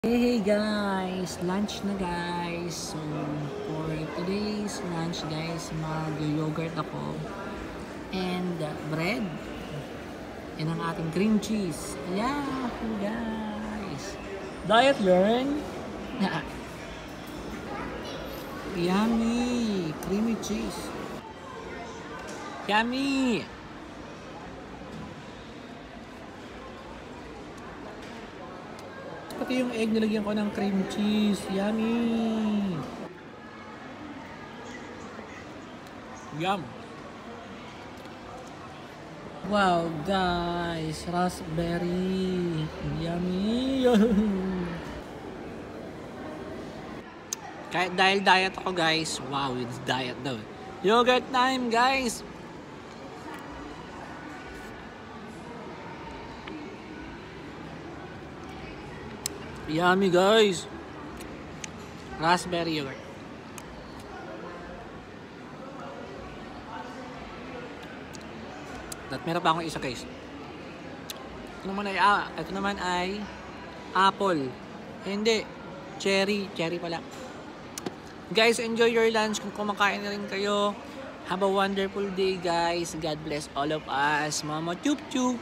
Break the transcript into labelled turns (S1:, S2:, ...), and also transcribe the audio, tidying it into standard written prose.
S1: Hey guys, lunch na guys. So for today's lunch guys, mag-yogurt ako and bread and ang ating cream cheese. Yahoo guys. Diet learn. Yummy, creamy cheese. Yummy. Pati yung egg nilagyan ko ng cream cheese. Yummy! Yum! Wow guys! Raspberry! Yummy! Kahit dahil diet ako guys. Wow, it's diet daw. Yogurt time guys! Yummy guys! Raspberry yogurt. At meron pa akong isa guys. Ito naman ay apple. Hindi. Cherry. Cherry pala. Guys, enjoy your lunch kung kumakain na rin kayo. Have a wonderful day guys. God bless all of us. Mama chup chup.